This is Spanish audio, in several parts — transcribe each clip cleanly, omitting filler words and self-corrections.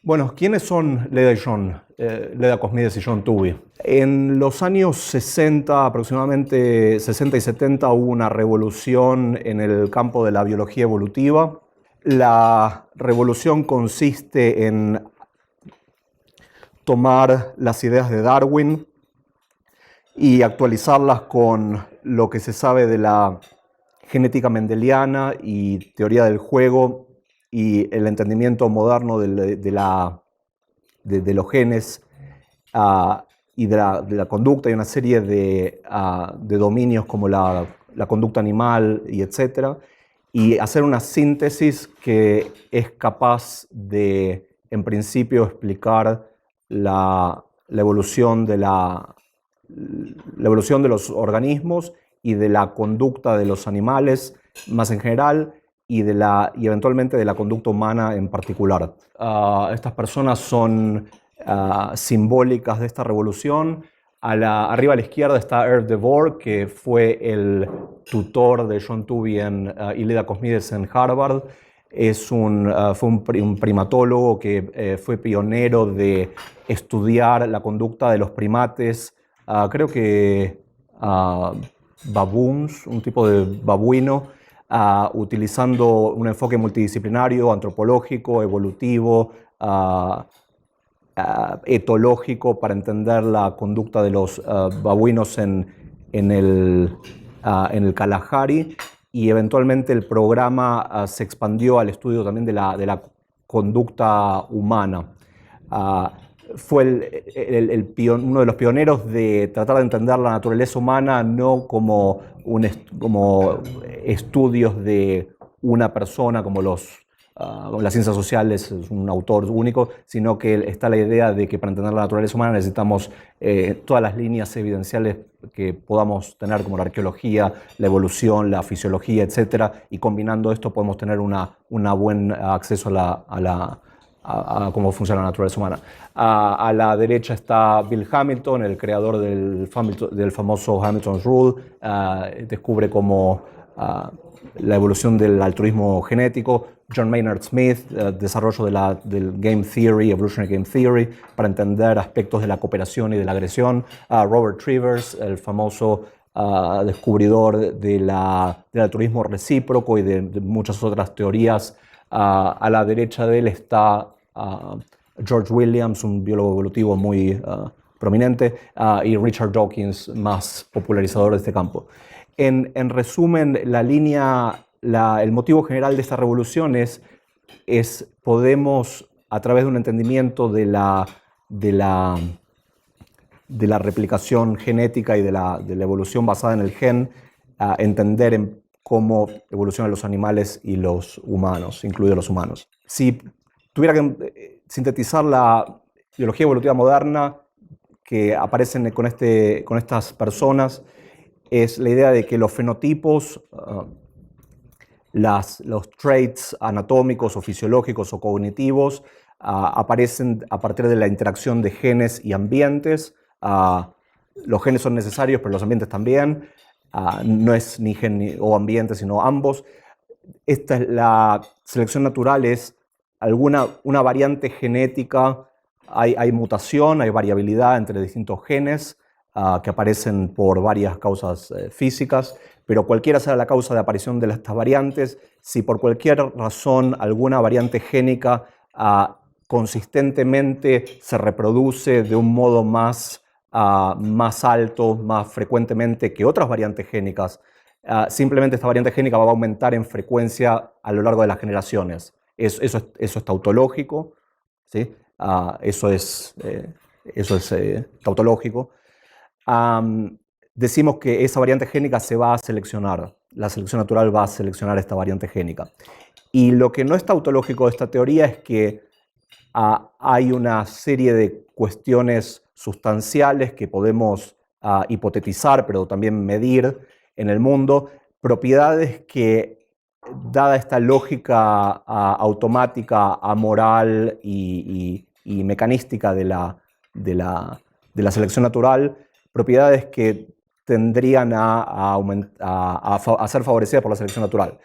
Bueno, ¿quiénes son Leda y John? Leda Cosmides y John Tooby. En los años 60, aproximadamente 60 y 70, hubo una revolución en el campo de la biología evolutiva. La revolución consiste en tomar las ideas de Darwin y actualizarlas con lo que se sabe de la genética mendeliana y teoría del juego y el entendimiento moderno de los genes y de la conducta y una serie de dominios como la conducta animal y etcétera, y hacer una síntesis que es capaz de, en principio, explicar la evolución la evolución de los organismos y de la conducta de los animales más en general y eventualmente de la conducta humana en particular. Estas personas son simbólicas de esta revolución. Arriba a la izquierda está Herb Devore, que fue el tutor de John Tooby y Leda Cosmides en Harvard. Fue un primatólogo que fue pionero de estudiar la conducta de los primates, creo que baboons, un tipo de babuino, utilizando un enfoque multidisciplinario, antropológico, evolutivo, etológico para entender la conducta de los babuinos en el Kalahari, y eventualmente el programa se expandió al estudio también de la conducta humana. Fue uno de los pioneros de tratar de entender la naturaleza humana no como estudios de una persona como las ciencias sociales, es un autor único, sino que está la idea de que para entender la naturaleza humana necesitamos todas las líneas evidenciales que podamos tener, como la arqueología, la evolución, la fisiología, etcétera, y combinando esto podemos tener un buen acceso a cómo funciona la naturaleza humana. A la derecha está Bill Hamilton, el creador del famoso Hamilton's Rule. Descubre cómo la evolución del altruismo genético. John Maynard Smith, desarrollo del Game Theory, Evolutionary Game Theory, para entender aspectos de la cooperación y de la agresión. Robert Trivers, el famoso descubridor del altruismo recíproco y de muchas otras teorías. A la derecha de él está George Williams, un biólogo evolutivo muy prominente, y Richard Dawkins, más popularizador de este campo. En resumen, el motivo general de esta revolución podemos, a través de un entendimiento de la replicación genética y de la evolución basada en el gen, entender cómo evolucionan los animales y los humanos, incluidos los humanos. Si tuviera que sintetizar la biología evolutiva moderna que aparecen con estas personas, es la idea de que los fenotipos, los traits anatómicos o fisiológicos o cognitivos, aparecen a partir de la interacción de genes y ambientes. Los genes son necesarios, pero los ambientes también. No es ni gen o ambiente, sino ambos. La selección natural es una variante genética. Hay mutación, hay variabilidad entre distintos genes que aparecen por varias causas físicas, pero cualquiera sea la causa de aparición de estas variantes, si por cualquier razón alguna variante génica consistentemente se reproduce de un modo más alto, más frecuentemente que otras variantes génicas, simplemente esta variante génica va a aumentar en frecuencia a lo largo de las generaciones. Eso es tautológico, ¿sí? Eso es tautológico. Decimos que esa variante génica se va a seleccionar. La selección natural va a seleccionar esta variante génica. Y lo que no es tautológico de esta teoría es que hay una serie de cuestiones sustanciales que podemos hipotetizar, pero también medir en el mundo, propiedades que, dada esta lógica automática, amoral y mecanística de la selección natural, propiedades que tendrían a ser favorecidas por la selección natural.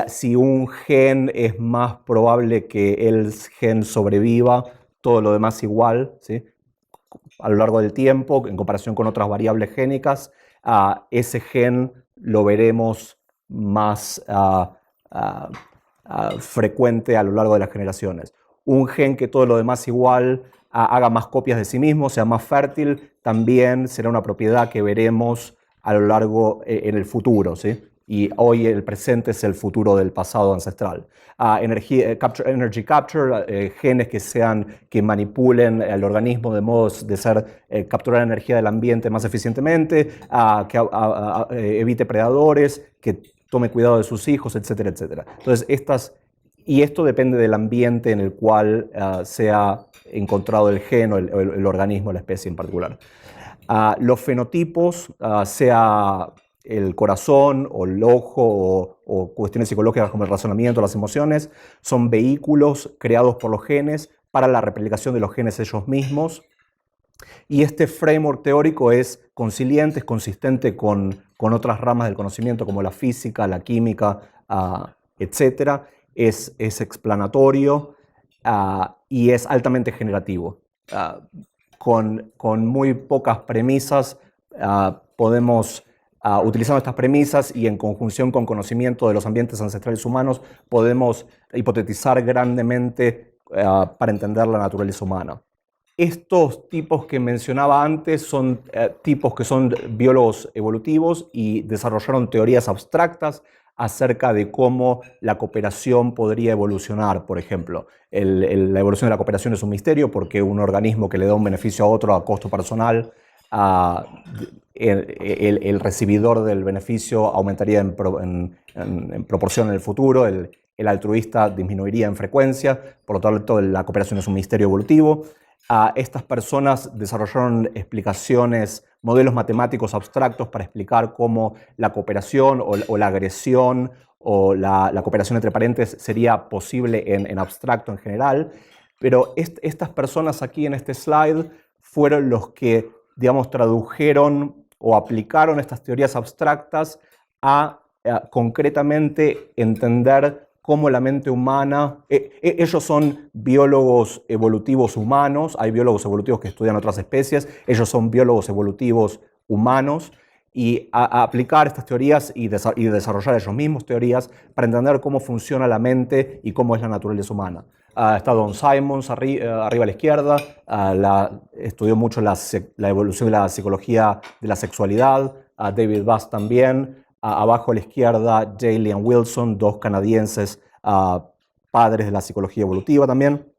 si un gen es más probable que el gen sobreviva, todo lo demás igual, ¿sí? A lo largo del tiempo, en comparación con otras variables génicas, ese gen lo veremos más frecuente a lo largo de las generaciones. Un gen que todo lo demás igual haga más copias de sí mismo, sea más fértil, también será una propiedad que veremos a lo largo en el futuro, ¿sí? Y hoy el presente es el futuro del pasado ancestral. Energy capture, genes que manipulen el organismo de modo de capturar energía del ambiente más eficientemente, que evite predadores, que tome cuidado de sus hijos, etcétera, etcétera. Entonces, y esto depende del ambiente en el cual sea encontrado el gen o el organismo, la especie en particular. Los fenotipos, sea el corazón o el ojo o cuestiones psicológicas como el razonamiento, las emociones, son vehículos creados por los genes para la replicación de los genes ellos mismos. Y este framework teórico es conciliante, es consistente con otras ramas del conocimiento como la física, la química, etc. Es explanatorio y es altamente generativo. Con muy pocas premisas podemos, utilizando estas premisas y en conjunción con conocimiento de los ambientes ancestrales humanos, podemos hipotetizar grandemente para entender la naturaleza humana. Estos tipos que mencionaba antes son tipos que son biólogos evolutivos y desarrollaron teorías abstractas acerca de cómo la cooperación podría evolucionar, por ejemplo. La evolución de la cooperación es un misterio porque un organismo que le da un beneficio a otro a costo personal, el recibidor del beneficio aumentaría en proporción en el futuro, el altruista disminuiría en frecuencia, por lo tanto la cooperación es un misterio evolutivo. Estas personas desarrollaron explicaciones, modelos matemáticos abstractos para explicar cómo la cooperación o la agresión o la cooperación entre parentes sería posible en abstracto en general. Pero estas personas aquí en este slide fueron los que, digamos, tradujeron o aplicaron estas teorías abstractas a concretamente entender cómo la mente humana, ellos son biólogos evolutivos humanos, hay biólogos evolutivos que estudian otras especies, ellos son biólogos evolutivos humanos, y a aplicar estas teorías y desarrollar ellos mismos teorías para entender cómo funciona la mente y cómo es la naturaleza humana. Está Don Simons arriba a la izquierda, estudió mucho la evolución de la psicología de la sexualidad, David Buss también. Abajo a la izquierda, Daly y Wilson, dos canadienses, padres de la psicología evolutiva también.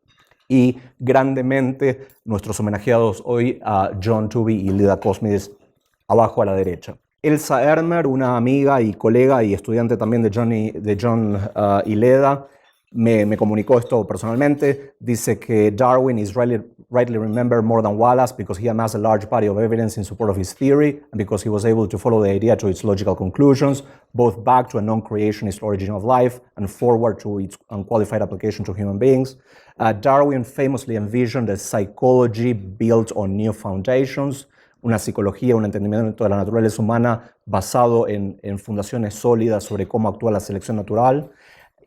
Y grandemente nuestros homenajeados hoy, John Tooby y Lida Cosmides, abajo a la derecha. Elsa Ermer, una amiga y colega y estudiante también de John y Leda, me comunicó esto personalmente. Dice que Darwin is rightly remembered more than Wallace because he amassed a large body of evidence in support of his theory and because he was able to follow the idea to its logical conclusions, both back to a non-creationist origin of life and forward to its unqualified application to human beings. Darwin famously envisioned a psychology built on new foundations, una psicología, un entendimiento de la naturaleza humana basado en fundaciones sólidas sobre cómo actúa la selección natural.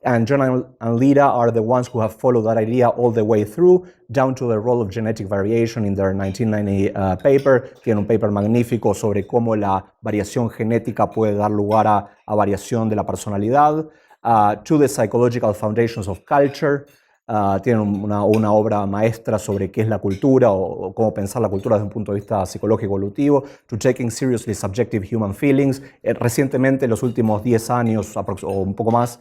And John and Lida are the ones who have followed that idea all the way through, down to the role of genetic variation in their 1990 paper. Tienen un paper magnífico sobre cómo la variación genética puede dar lugar a variación de la personalidad. To the psychological foundations of culture. Tienen una obra maestra sobre qué es la cultura o cómo pensar la cultura desde un punto de vista psicológico evolutivo. To taking seriously subjective human feelings. Recientemente, en los últimos 10 años o un poco más,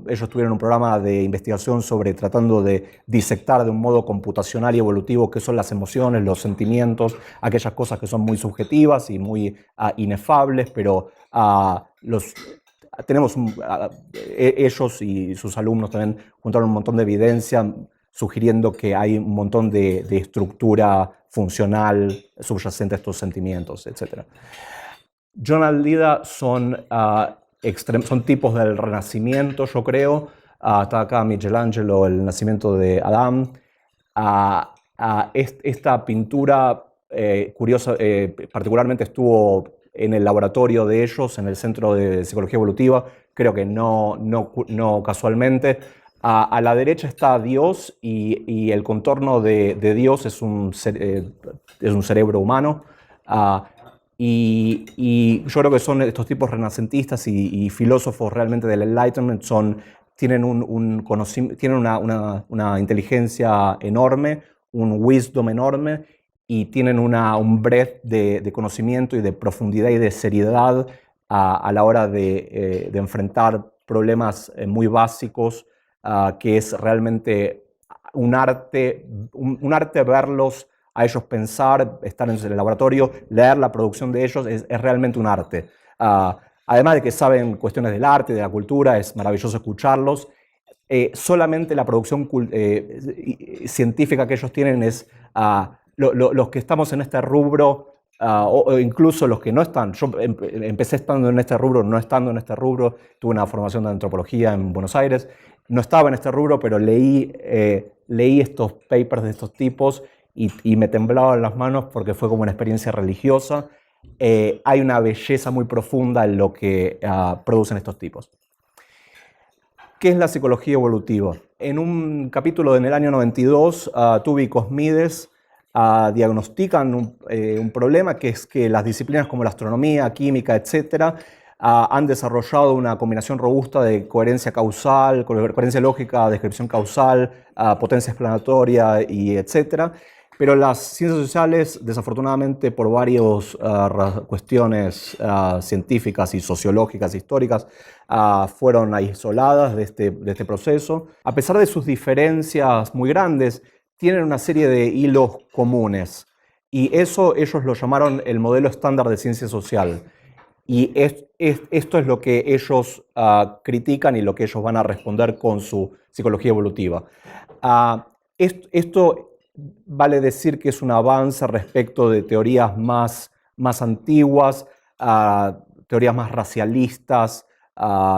ellos tuvieron un programa de investigación sobre tratando de disectar de un modo computacional y evolutivo qué son las emociones, los sentimientos, aquellas cosas que son muy subjetivas y muy inefables, pero ellos y sus alumnos también juntaron un montón de evidencia sugiriendo que hay un montón de estructura funcional subyacente a estos sentimientos, etc. John and Lida son tipos del Renacimiento, yo creo. Está acá Michelangelo, el nacimiento de Adán. Esta pintura curiosa, particularmente estuvo en el laboratorio de ellos, en el Centro de Psicología Evolutiva, creo que no casualmente. A la derecha está Dios y el contorno de Dios es un cerebro humano. Y yo creo que son estos tipos renacentistas y filósofos realmente del Enlightenment, tienen tienen una inteligencia enorme, un wisdom enorme, y tienen un breadth de conocimiento y de profundidad y de seriedad a la hora de enfrentar problemas muy básicos, que es realmente un arte verlos a ellos pensar, estar en el laboratorio, leer la producción de ellos, es realmente un arte. Además de que saben cuestiones del arte, de la cultura, es maravilloso escucharlos. Solamente la producción científica que ellos tienen es los que estamos en este rubro, o incluso los que no están. Yo empecé estando en este rubro, no estando en este rubro, tuve una formación de antropología en Buenos Aires, no estaba en este rubro, pero leí estos papers de estos tipos y me temblaban las manos porque fue como una experiencia religiosa. Hay una belleza muy profunda en lo que producen estos tipos. ¿Qué es la psicología evolutiva? En un capítulo en el año 92, Tubby y Cosmides diagnostican un problema, que es que las disciplinas como la astronomía, química, etc., han desarrollado una combinación robusta de coherencia causal, coherencia lógica, descripción causal, potencia explanatoria, y etc. Pero las ciencias sociales, desafortunadamente, por varias cuestiones científicas y sociológicas, históricas, fueron aisladas de este proceso. A pesar de sus diferencias muy grandes, tienen una serie de hilos comunes. Y eso ellos lo llamaron el modelo estándar de ciencia social. Y esto es lo que ellos critican y lo que ellos van a responder con su psicología evolutiva. Esto vale decir que es un avance respecto de teorías más antiguas, teorías más racialistas,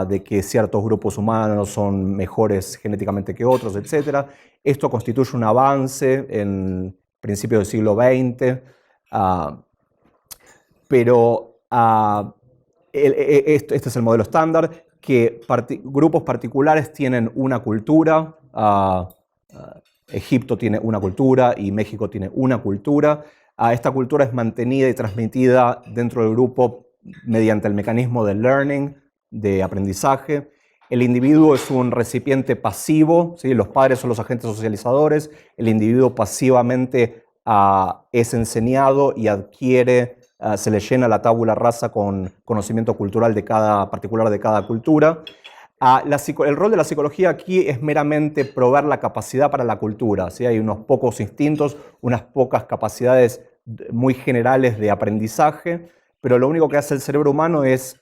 de que ciertos grupos humanos son mejores genéticamente que otros, etc. Esto constituye un avance en principios del siglo XX, pero este es el modelo estándar, que grupos particulares tienen una cultura. Egipto tiene una cultura y México tiene una cultura. Esta cultura es mantenida y transmitida dentro del grupo mediante el mecanismo de learning, de aprendizaje. El individuo es un recipiente pasivo, ¿sí? Los padres son los agentes socializadores. El individuo pasivamente es enseñado y adquiere, se le llena la tabula rasa con conocimiento cultural particular de cada cultura. El rol de la psicología aquí es meramente proveer la capacidad para la cultura, ¿sí? Hay unos pocos instintos, unas pocas capacidades muy generales de aprendizaje, pero lo único que hace el cerebro humano es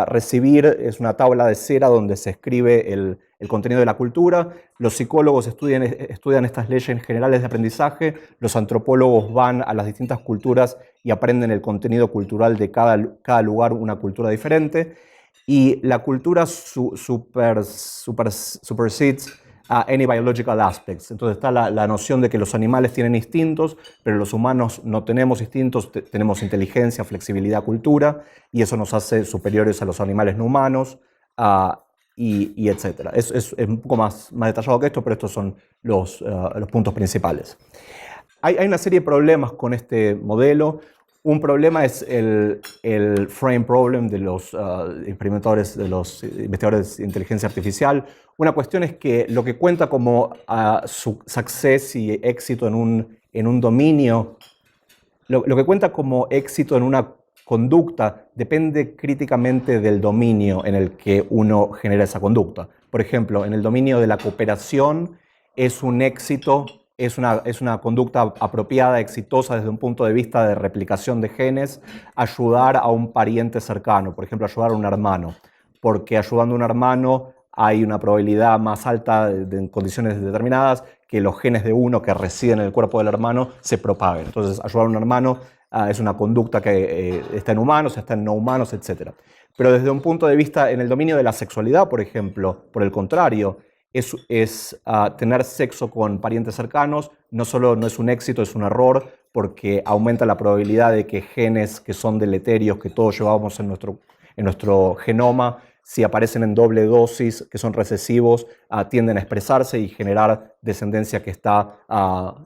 recibir, es una tabla de cera donde se escribe el contenido de la cultura. Los psicólogos estudian estas leyes generales de aprendizaje, los antropólogos van a las distintas culturas y aprenden el contenido cultural de cada lugar, una cultura diferente. Y la cultura supersedes any biological aspects. Entonces está la noción de que los animales tienen instintos, pero los humanos no tenemos instintos, tenemos inteligencia, flexibilidad, cultura, y eso nos hace superiores a los animales no humanos, y etc. Es un poco más detallado que esto, pero estos son los puntos principales. Hay una serie de problemas con este modelo. Un problema es el frame problem de los investigadores de inteligencia artificial. Una cuestión es que lo que cuenta como success y éxito en un dominio, lo que cuenta como éxito en una conducta depende críticamente del dominio en el que uno genera esa conducta. Por ejemplo, en el dominio de la cooperación es un éxito. Es una conducta apropiada, exitosa desde un punto de vista de replicación de genes, ayudar a un pariente cercano, por ejemplo, ayudar a un hermano, porque ayudando a un hermano hay una probabilidad más alta en condiciones determinadas que los genes de uno que residen en el cuerpo del hermano se propaguen. Entonces, ayudar a un hermano es una conducta que está en humanos, está en no humanos, etc. Pero desde un punto de vista en el dominio de la sexualidad, por ejemplo, por el contrario, tener sexo con parientes cercanos. No solo no es un éxito, es un error, porque aumenta la probabilidad de que genes que son deleterios, que todos llevamos en nuestro genoma, si aparecen en doble dosis, que son recesivos, tienden a expresarse y generar descendencia que está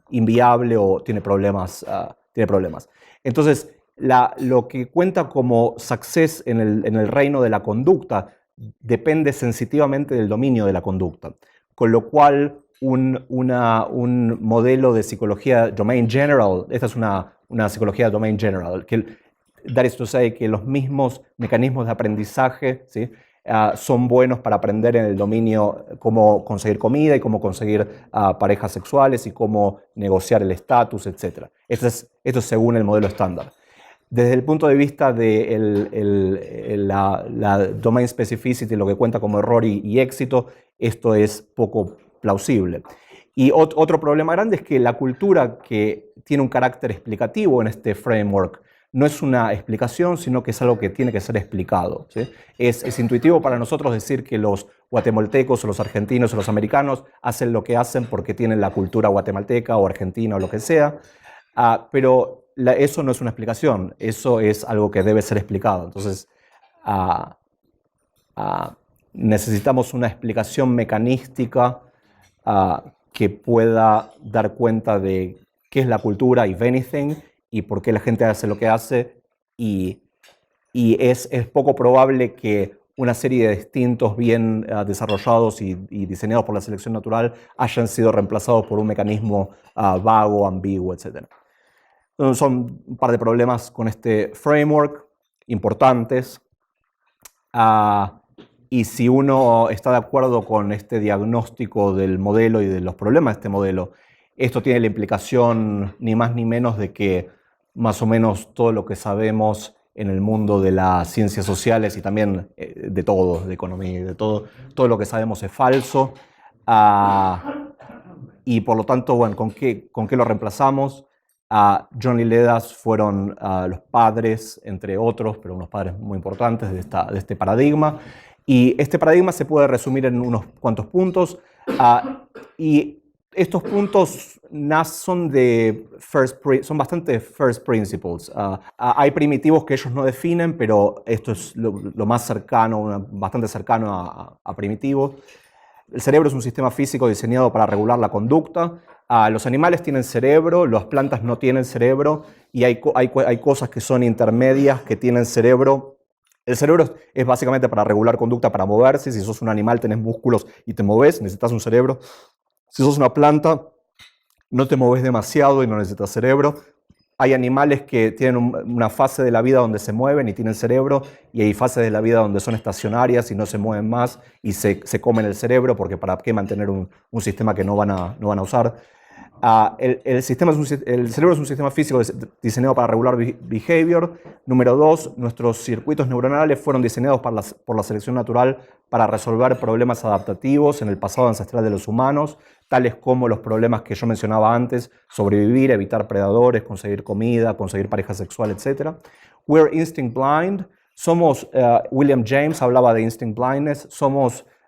inviable o tiene problemas. Entonces, lo que cuenta como success en el reino de la conducta depende sensitivamente del dominio de la conducta, con lo cual un modelo de psicología domain general, esta es una psicología domain general, that is to say, que los mismos mecanismos de aprendizaje, ¿sí?, son buenos para aprender en el dominio cómo conseguir comida y cómo conseguir parejas sexuales y cómo negociar el estatus, etc. Esto es según el modelo estándar. Desde el punto de vista de la domain specificity, lo que cuenta como error y éxito, esto es poco plausible. Y otro problema grande es que la cultura, que tiene un carácter explicativo en este framework, no es una explicación, sino que es algo que tiene que ser explicado, ¿sí? Es intuitivo para nosotros decir que los guatemaltecos o los argentinos o los americanos hacen lo que hacen porque tienen la cultura guatemalteca o argentina o lo que sea, pero eso no es una explicación, eso es algo que debe ser explicado. Entonces, necesitamos una explicación mecanística que pueda dar cuenta de qué es la cultura, if anything, y por qué la gente hace lo que hace, y es poco probable que una serie de distintos bien desarrollados y diseñados por la selección natural hayan sido reemplazados por un mecanismo vago, ambiguo, etc. Son un par de problemas con este framework importantes, y si uno está de acuerdo con este diagnóstico del modelo y de los problemas de este modelo, esto tiene la implicación ni más ni menos de que más o menos todo lo que sabemos en el mundo de las ciencias sociales y también de todo, de economía y de todo lo que sabemos es falso. Y por lo tanto, bueno, ¿con qué lo reemplazamos? John y Ledas fueron los padres, entre otros, pero unos padres muy importantes de este paradigma. Y este paradigma se puede resumir en unos cuantos puntos. Y estos puntos son bastante first principles. Hay primitivos que ellos no definen, pero esto es lo más cercano, bastante cercano a primitivos. El cerebro es un sistema físico diseñado para regular la conducta. Los animales tienen cerebro, las plantas no tienen cerebro, y hay cosas que son intermedias que tienen cerebro. El cerebro es básicamente para regular conducta, para moverse. Si sos un animal, tenés músculos y te moves, necesitas un cerebro. Si sos una planta, no te moves demasiado y no necesitas cerebro. Hay animales que tienen una fase de la vida donde se mueven y tienen cerebro, y hay fases de la vida donde son estacionarias y no se mueven más y se comen el cerebro, porque ¿para qué mantener un sistema que no van a usar? El cerebro es un sistema físico diseñado para regular behavior. Número 2, nuestros circuitos neuronales fueron diseñados por la selección natural para resolver problemas adaptativos en el pasado ancestral de los humanos, tales como los problemas que yo mencionaba antes: sobrevivir, evitar predadores, conseguir comida, conseguir pareja sexual, etc. We're instinct blind. William James hablaba de instinct blindness.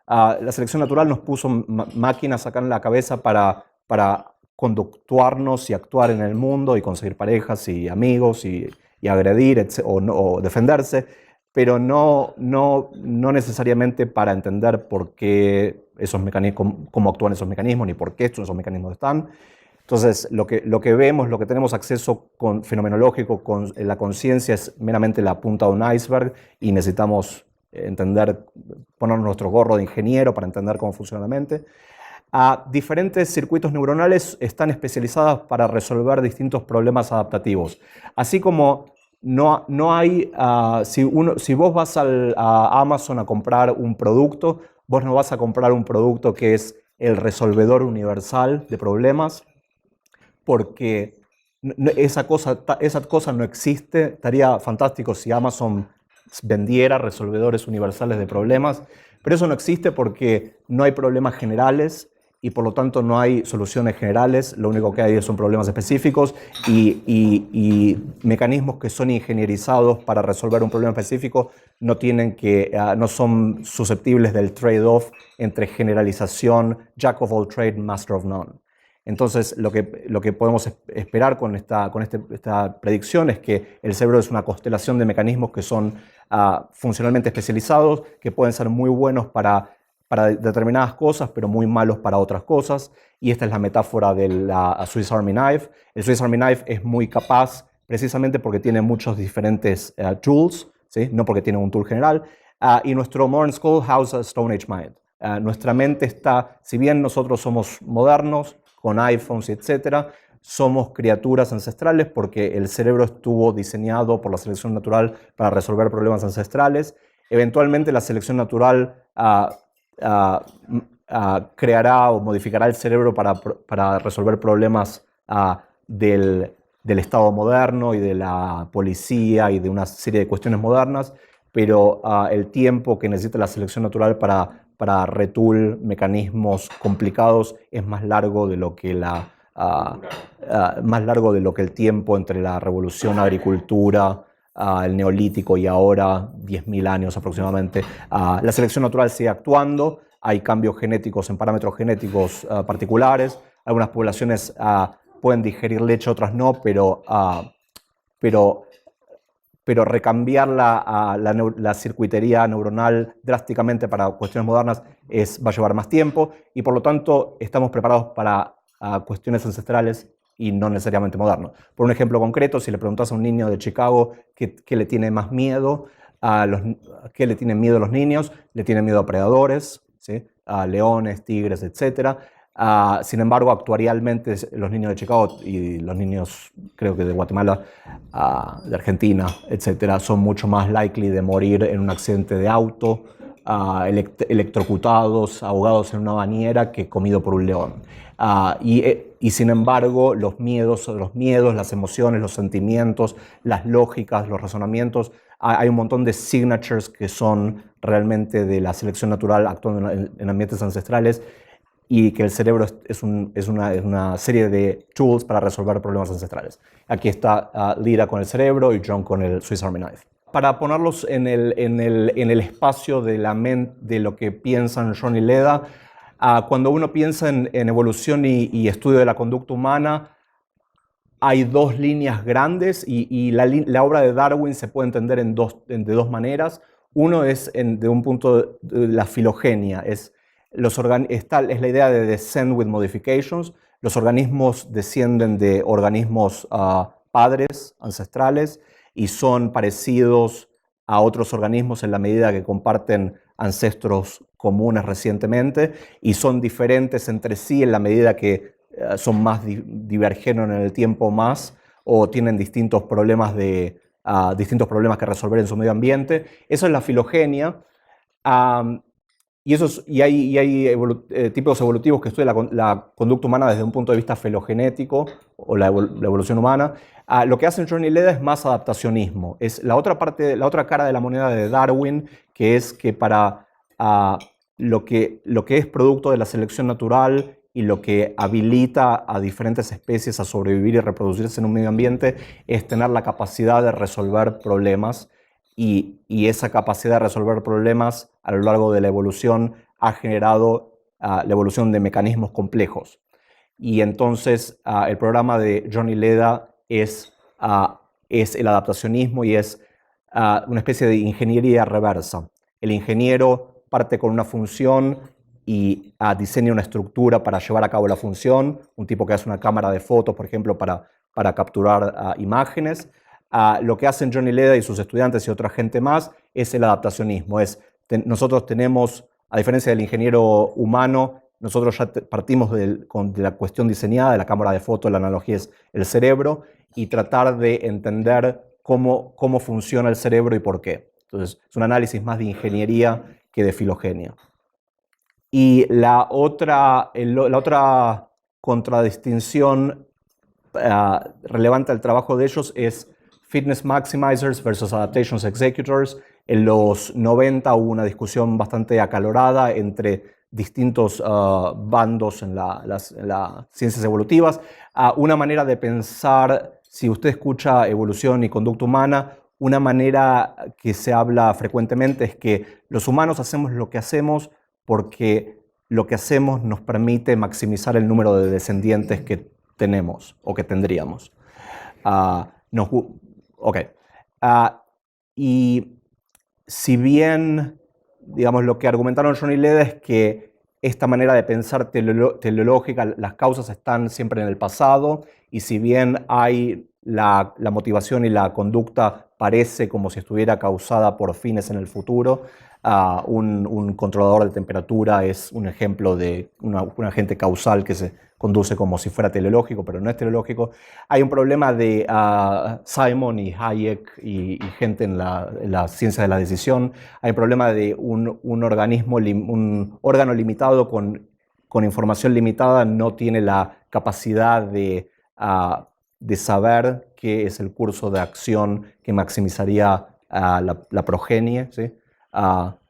La selección natural nos puso máquinas acá en la cabeza para conductuarnos y actuar en el mundo y conseguir parejas y amigos y agredir o defenderse, pero no necesariamente para entender por qué esos mecanismos, cómo actúan esos mecanismos, ni por qué esos mecanismos están. Entonces, lo que vemos, lo que tenemos acceso fenomenológico con la conciencia, es meramente la punta de un iceberg, y necesitamos poner nuestro gorro de ingeniero para entender cómo funciona la mente. Diferentes circuitos neuronales están especializados para resolver distintos problemas adaptativos. Así como no hay, si vos vas a Amazon a comprar un producto, vos no vas a comprar un producto que es el resolvedor universal de problemas, porque esa cosa no existe. Estaría fantástico si Amazon vendiera resolvedores universales de problemas, pero eso no existe porque no hay problemas generales, y por lo tanto no hay soluciones generales, lo único que hay son problemas específicos y mecanismos que son ingenierizados para resolver un problema específico no son susceptibles del trade-off entre generalización, jack of all trades, master of none. Entonces, lo que podemos esperar con esta predicción es que el cerebro es una constelación de mecanismos que son funcionalmente especializados, que pueden ser muy buenos para determinadas cosas, pero muy malos para otras cosas. Y esta es la metáfora de la Swiss Army Knife. El Swiss Army Knife es muy capaz precisamente porque tiene muchos diferentes tools, ¿sí? No porque tiene un tool general. Y nuestro Modern Skull house a Stone Age Mind. Nuestra mente está, si bien nosotros somos modernos, con iPhones, etcétera, somos criaturas ancestrales porque el cerebro estuvo diseñado por la selección natural para resolver problemas ancestrales. Eventualmente la selección natural creará o modificará el cerebro para resolver problemas del Estado moderno y de la policía y de una serie de cuestiones modernas, pero el tiempo que necesita la selección natural para retool mecanismos complicados es más largo de lo que el tiempo entre la revolución agricultura, el neolítico y ahora 10.000 años aproximadamente. La selección natural sigue actuando, hay cambios genéticos en parámetros genéticos particulares, algunas poblaciones pueden digerir leche, otras no, pero recambiar la circuitería neuronal drásticamente para cuestiones modernas va a llevar más tiempo y por lo tanto estamos preparados para cuestiones ancestrales y no necesariamente modernos. Por un ejemplo concreto, si le preguntas a un niño de Chicago qué le tiene más miedo, qué le tienen miedo a los niños, le tienen miedo a predadores, ¿sí? A leones, tigres, etc. Sin embargo, actuarialmente los niños de Chicago y los niños, creo que de Guatemala, de Argentina, etcétera, son mucho más likely de morir en un accidente de auto, electrocutados, ahogados en una bañera que comido por un león. Y sin embargo, los miedos, las emociones, los sentimientos, las lógicas, los razonamientos, hay un montón de signatures que son realmente de la selección natural actuando en ambientes ancestrales y que el cerebro es una serie de tools para resolver problemas ancestrales. Aquí está Lira con el cerebro y John con el Swiss Army Knife. Para ponerlos en el espacio de la mente, de lo que piensan John y Leda, cuando uno piensa en evolución y estudio de la conducta humana, hay dos líneas grandes y la obra de Darwin se puede entender de dos maneras. Uno es de un punto de la filogenia, es la idea de descend with modifications. Los organismos descienden de organismos padres, ancestrales, y son parecidos a otros organismos en la medida que comparten ancestros comunes recientemente y son diferentes entre sí en la medida que son más divergentes en el tiempo más o tienen distintos problemas que resolver en su medio ambiente. Eso es la filogenia. Y hay tipos evolutivos que estudian la conducta humana desde un punto de vista filogenético o la evolución humana. Lo que hacen John y Leda es más adaptacionismo. Es la otra cara de la moneda de Darwin, que es que para lo que es producto de la selección natural y lo que habilita a diferentes especies a sobrevivir y reproducirse en un medio ambiente es tener la capacidad de resolver problemas. Y esa capacidad de resolver problemas a lo largo de la evolución ha generado la evolución de mecanismos complejos. Y entonces el programa de John y Leda es el adaptacionismo y es una especie de ingeniería reversa. El ingeniero parte con una función y diseña una estructura para llevar a cabo la función, un tipo que hace una cámara de fotos, por ejemplo, para capturar imágenes. Lo que hacen John y Leda y sus estudiantes y otra gente más es el adaptacionismo. Nosotros tenemos, a diferencia del ingeniero humano, nosotros ya partimos de la cuestión diseñada, de la cámara de fotos, la analogía es el cerebro, y tratar de entender cómo funciona el cerebro y por qué. Entonces, es un análisis más de ingeniería que de filogenia. Y la otra contradistinción relevante al trabajo de ellos es Fitness Maximizers versus Adaptations Executors. En los 90 hubo una discusión bastante acalorada entre distintos bandos en las ciencias evolutivas. Una manera de pensar, si usted escucha evolución y conducta humana, una manera que se habla frecuentemente es que los humanos hacemos lo que hacemos porque lo que hacemos nos permite maximizar el número de descendientes que tenemos o que tendríamos. Y si bien, digamos, lo que argumentaron John y Leda es que esta manera de pensar teleológica, las causas están siempre en el pasado, y si bien hay la motivación y la conducta parece como si estuviera causada por fines en el futuro, un controlador de temperatura es un ejemplo de un agente causal que se conduce como si fuera teleológico, pero no es teleológico. Hay un problema de Simon y Hayek y gente en la ciencia de la decisión. Hay un problema de un órgano limitado con información limitada no tiene la capacidad de saber qué es el curso de acción que maximizaría la progenie, ¿sí?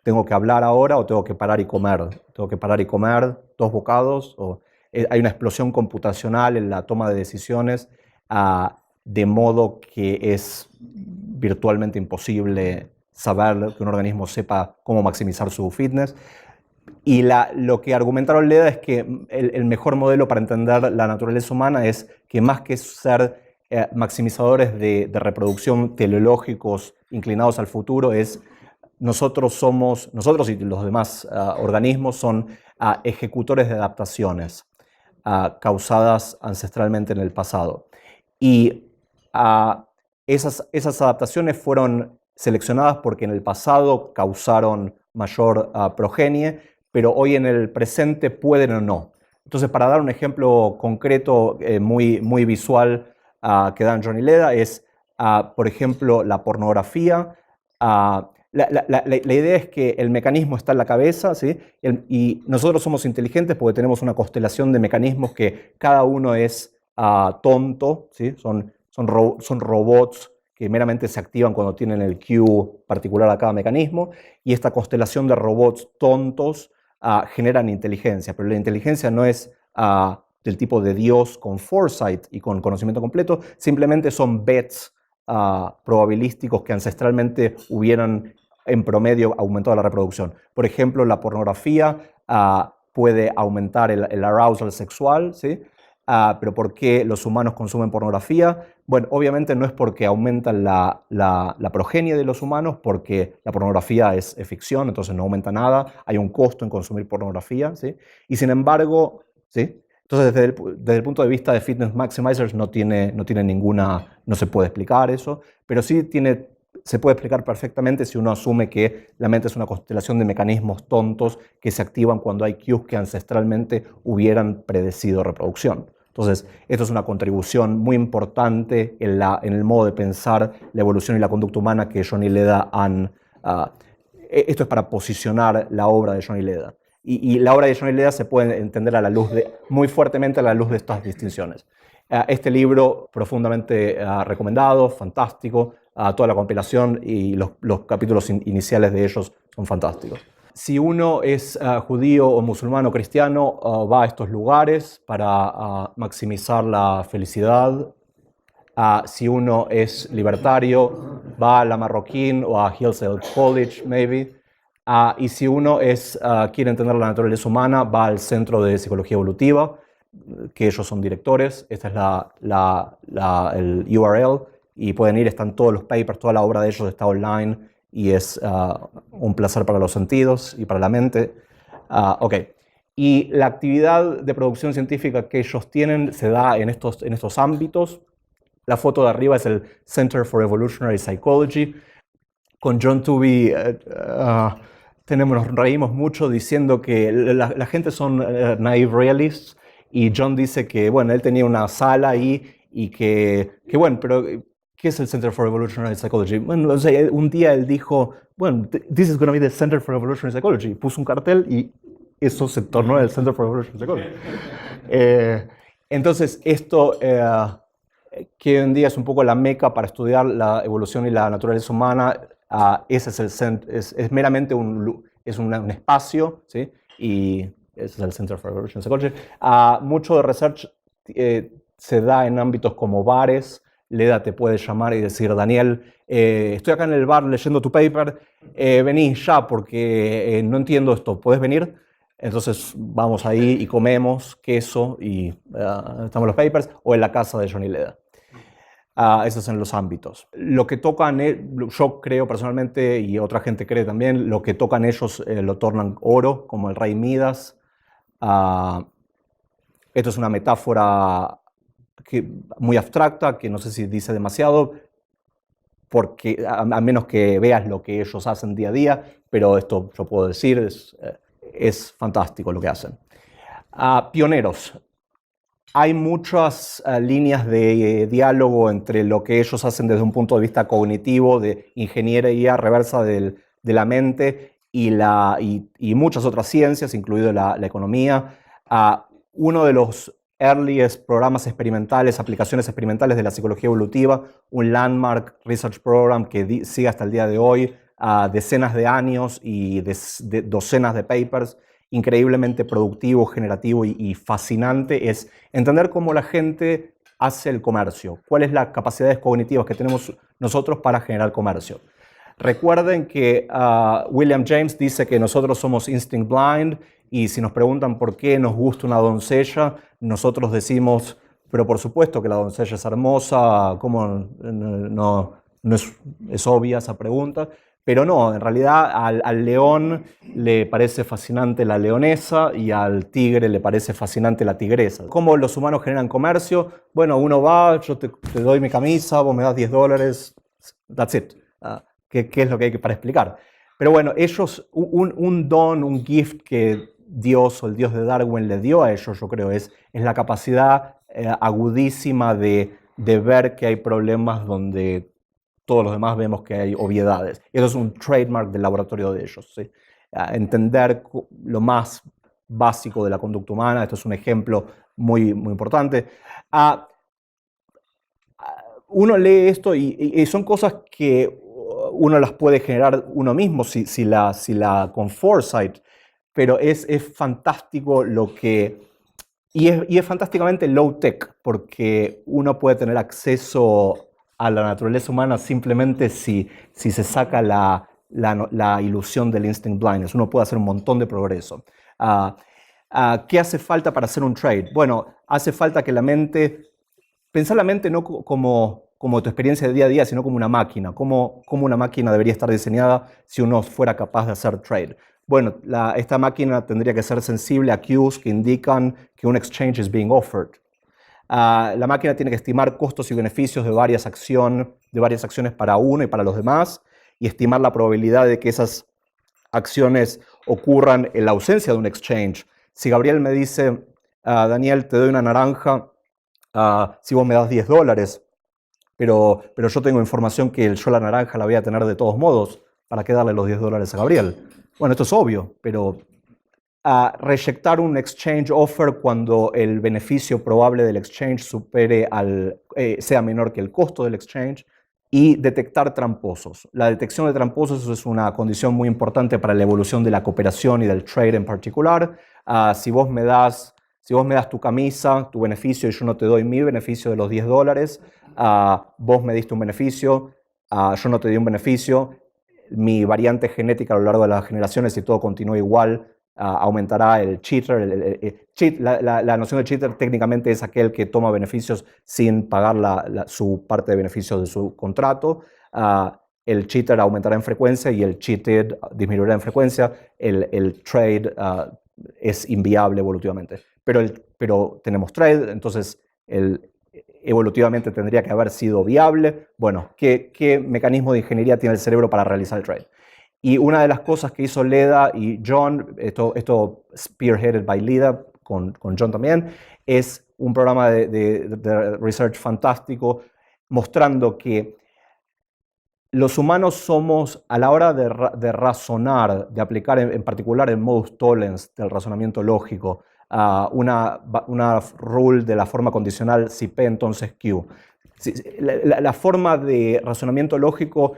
¿Tengo que hablar ahora o tengo que parar y comer? ¿Tengo que parar y comer 2 bocados? Hay una explosión computacional en la toma de decisiones, de modo que es virtualmente imposible saber que un organismo sepa cómo maximizar su fitness. Y lo que argumentaron Leda es que el mejor modelo para entender la naturaleza humana es que más que ser maximizadores de reproducción teleológicos inclinados al futuro, nosotros y los demás organismos son ejecutores de adaptaciones causadas ancestralmente en el pasado. Y esas adaptaciones fueron seleccionadas porque en el pasado causaron mayor progenie, pero hoy en el presente pueden o no. Entonces, para dar un ejemplo concreto, muy visual, que dan John y Leda, es, por ejemplo, la pornografía. La idea es que el mecanismo está en la cabeza, ¿sí? Y nosotros somos inteligentes porque tenemos una constelación de mecanismos que cada uno es tonto, ¿sí? Son robots que meramente se activan cuando tienen el cue particular a cada mecanismo, y esta constelación de robots tontos generan inteligencia, pero la inteligencia no es del tipo de Dios con foresight y con conocimiento completo, simplemente son bets probabilísticos que ancestralmente hubieran en promedio aumentado la reproducción. Por ejemplo, la pornografía puede aumentar el arousal sexual, ¿sí? Pero ¿por qué los humanos consumen pornografía? Bueno, obviamente no es porque aumentan la progenie de los humanos, porque la pornografía es ficción, entonces no aumenta nada, hay un costo en consumir pornografía, ¿sí? Y sin embargo, ¿sí? Entonces desde el punto de vista de Fitness Maximizers no se puede explicar eso, pero sí se puede explicar perfectamente si uno asume que la mente es una constelación de mecanismos tontos que se activan cuando hay cues que ancestralmente hubieran predecido reproducción. Entonces, esto es una contribución muy importante en el modo de pensar la evolución y la conducta humana que John y Leda han... esto es para posicionar la obra de John y Leda. Y la obra de John y Leda se puede entender muy fuertemente a la luz de estas distinciones. Este libro, profundamente recomendado, fantástico, toda la compilación y los capítulos iniciales de ellos son fantásticos. Si uno es judío o musulmán o cristiano, va a estos lugares para maximizar la felicidad. Si uno es libertario, va a la Marroquín o a Hillsdale College, maybe. Y si uno quiere entender la naturaleza humana, va al Centro de Psicología Evolutiva, que ellos son directores. Esta es el URL, y pueden ir, están todos los papers, toda la obra de ellos está online, y es un placer para los sentidos y para la mente. Y la actividad de producción científica que ellos tienen se da en estos ámbitos. La foto de arriba es el Center for Evolutionary Psychology. Con John Tooby nos reímos mucho diciendo que la gente son naive realists, y John dice que, bueno, él tenía una sala ahí y que bueno, pero ¿qué es el Center for Evolutionary Psychology? Bueno, o sea, un día él dijo, bueno, this is going to be the Center for Evolutionary Psychology. Puso un cartel y eso se tornó el Center for Evolutionary Psychology. Entonces, esto que hoy en día es un poco la meca para estudiar la evolución y la naturaleza humana, ese es meramente un espacio, ¿sí? y ese es el Center for Evolution Psychology. Mucho de research se da en ámbitos como bares. Leda te puede llamar y decir, Daniel, estoy acá en el bar leyendo tu paper, vení ya porque no entiendo esto, ¿puedes venir? Entonces vamos ahí y comemos queso y estamos los papers, o en la casa de Johnny Leda. Esos son los ámbitos. Lo que tocan, yo creo personalmente, y otra gente cree también, lo que tocan ellos lo tornan oro, como el rey Midas. Esto es una metáfora muy abstracta, que no sé si dice demasiado, porque a menos que veas lo que ellos hacen día a día, pero esto yo puedo decir, es fantástico lo que hacen. Pioneros. Hay muchas líneas de diálogo entre lo que ellos hacen desde un punto de vista cognitivo, de ingeniería reversa de la mente y muchas otras ciencias, incluido la economía. Uno de los earliest programas experimentales, aplicaciones experimentales de la psicología evolutiva, un landmark research program que sigue hasta el día de hoy, decenas de años y de docenas de papers, increíblemente productivo, generativo y fascinante, es entender cómo la gente hace el comercio, cuáles las capacidades cognitivas que tenemos nosotros para generar comercio. Recuerden que William James dice que nosotros somos instinct blind, y si nos preguntan por qué nos gusta una doncella, nosotros decimos, pero por supuesto que la doncella es hermosa, ¿cómo no es obvia esa pregunta? Pero no, en realidad al león le parece fascinante la leonesa y al tigre le parece fascinante la tigresa. ¿Cómo los humanos generan comercio? Bueno, uno va, yo te doy mi camisa, vos me das $10, that's it. ¿Qué es lo que hay para explicar? Pero bueno, ellos, un don, un gift que Dios o el Dios de Darwin le dio a ellos, yo creo, es la capacidad agudísima de ver que hay problemas donde todos los demás vemos que hay obviedades. Eso es un trademark del laboratorio de ellos, ¿sí? Entender lo más básico de la conducta humana. Esto es un ejemplo muy, muy importante. Uno lee esto y son cosas que uno las puede generar uno mismo si con foresight, pero es fantástico lo que... Y es fantásticamente low-tech, porque uno puede tener acceso a la naturaleza humana simplemente si se saca la ilusión del instinct blindness. Uno puede hacer un montón de progreso. ¿Qué hace falta para hacer un trade? Bueno, hace falta que la mente... Pensar la mente no como tu experiencia de día a día, sino como una máquina. Como una máquina debería estar diseñada si uno fuera capaz de hacer trade. Bueno, esta máquina tendría que ser sensible a cues que indican que un exchange is being offered. La máquina tiene que estimar costos y beneficios de varias acciones para uno y para los demás, y estimar la probabilidad de que esas acciones ocurran en la ausencia de un exchange. Si Gabriel me dice, Daniel, te doy una naranja si vos me das $10, pero yo tengo información que yo la naranja la voy a tener de todos modos, ¿para qué darle los $10 a Gabriel? Bueno, esto es obvio, pero reyectar un exchange offer cuando el beneficio probable del exchange sea menor que el costo del exchange, y detectar tramposos. La detección de tramposos es una condición muy importante para la evolución de la cooperación y del trade en particular. Si vos me das tu camisa, tu beneficio, y yo no te doy mi beneficio de los $10, vos me diste un beneficio, yo no te di un beneficio, mi variante genética a lo largo de las generaciones, si todo continúa igual, aumentará el cheater. La noción de cheater técnicamente es aquel que toma beneficios sin pagar su parte de beneficios de su contrato. El cheater aumentará en frecuencia y el cheated disminuirá en frecuencia. El trade es inviable evolutivamente. Pero tenemos trade, entonces evolutivamente tendría que haber sido viable. Bueno, ¿qué mecanismo de ingeniería tiene el cerebro para realizar el trade? Y una de las cosas que hizo Leda y John, esto spearheaded by Leda, con John también, es un programa de research fantástico, mostrando que los humanos somos, a la hora de razonar, de aplicar en particular el modus tollens del razonamiento lógico, una rule de la forma condicional si P entonces Q. La forma de razonamiento lógico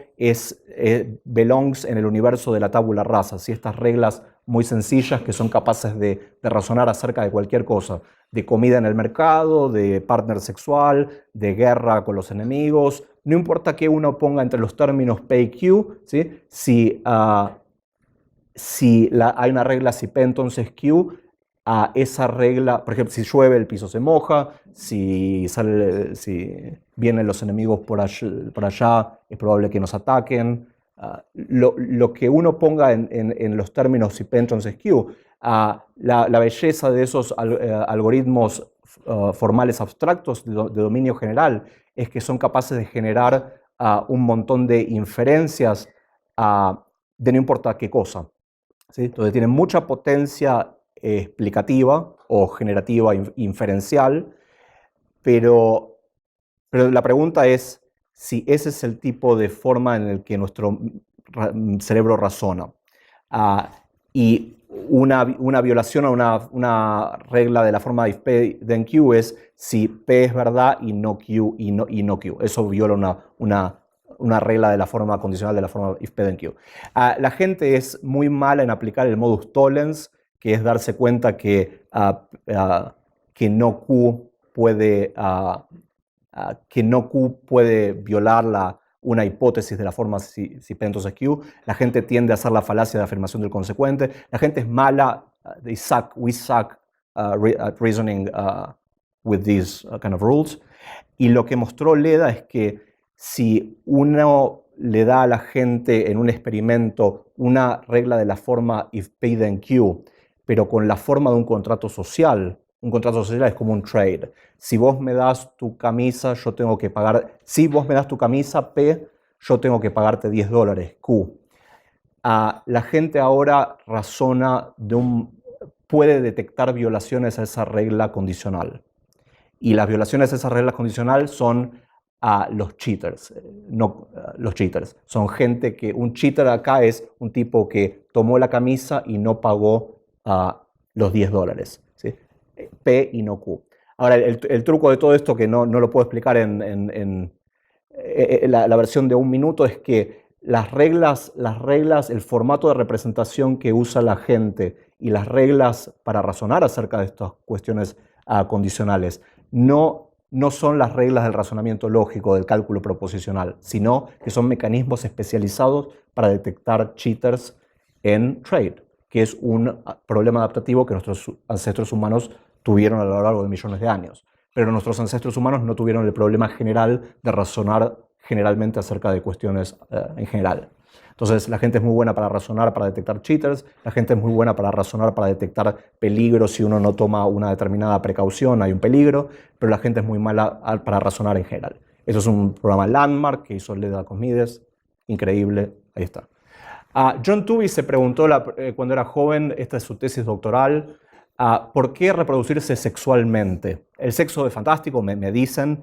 belongs en el universo de la tabula rasa. Si estas reglas muy sencillas que son capaces de razonar acerca de cualquier cosa, de comida en el mercado, de partner sexual, de guerra con los enemigos. No importa que uno ponga entre los términos P y Q, ¿sí? Si hay una regla si P entonces Q, a esa regla, por ejemplo, si llueve el piso se moja, si vienen los enemigos por allá es probable que nos ataquen. Lo que uno ponga en los términos si P entonces Q, la belleza de esos algoritmos formales abstractos de dominio general es que son capaces de generar un montón de inferencias de no importa qué cosa, ¿sí? Entonces tienen mucha potencia explicativa o generativa inferencial, pero la pregunta es si ese es el tipo de forma en el que nuestro cerebro razona. Y una violación a una regla de la forma if P then Q es si P es verdad y no Q. Eso viola una regla de la forma condicional de la forma if P then Q. La gente es muy mala en aplicar el modus tollens, que es darse cuenta que no Q puede violar una hipótesis de la forma si P entonces Q. La gente tiende a hacer la falacia de afirmación del consecuente. La gente es mala. We suck at reasoning with these kind of rules. Y lo que mostró Leda es que si uno le da a la gente en un experimento una regla de la forma if P then Q, pero con la forma de un contrato social es como un trade. Si vos me das tu camisa, yo tengo que pagar. Si vos me das tu camisa, P, yo tengo que pagarte $10, Q. La gente ahora razona puede detectar violaciones a esa regla condicional. Y las violaciones a esa regla condicional son los cheaters. Los cheaters. Son gente que. Un cheater acá es un tipo que tomó la camisa y no pagó los $10. ¿Sí? P y no Q. Ahora, el truco de todo esto, que no lo puedo explicar en la versión de 1 minuto, es que las reglas, el formato de representación que usa la gente y las reglas para razonar acerca de estas cuestiones condicionales no son las reglas del razonamiento lógico, del cálculo proposicional, sino que son mecanismos especializados para detectar cheaters en trade, que es un problema adaptativo que nuestros ancestros humanos tuvieron a lo largo de millones de años. Pero nuestros ancestros humanos no tuvieron el problema general de razonar generalmente acerca de cuestiones en general. Entonces, la gente es muy buena para razonar, para detectar cheaters. La gente es muy buena para razonar, para detectar peligros. Si uno no toma una determinada precaución, hay un peligro. Pero la gente es muy mala para razonar en general. Eso es un programa Landmark que hizo Leda Cosmides. Increíble. Ahí está. John Tooby se preguntó cuando era joven, esta es su tesis doctoral, ¿por qué reproducirse sexualmente? El sexo es fantástico, me dicen,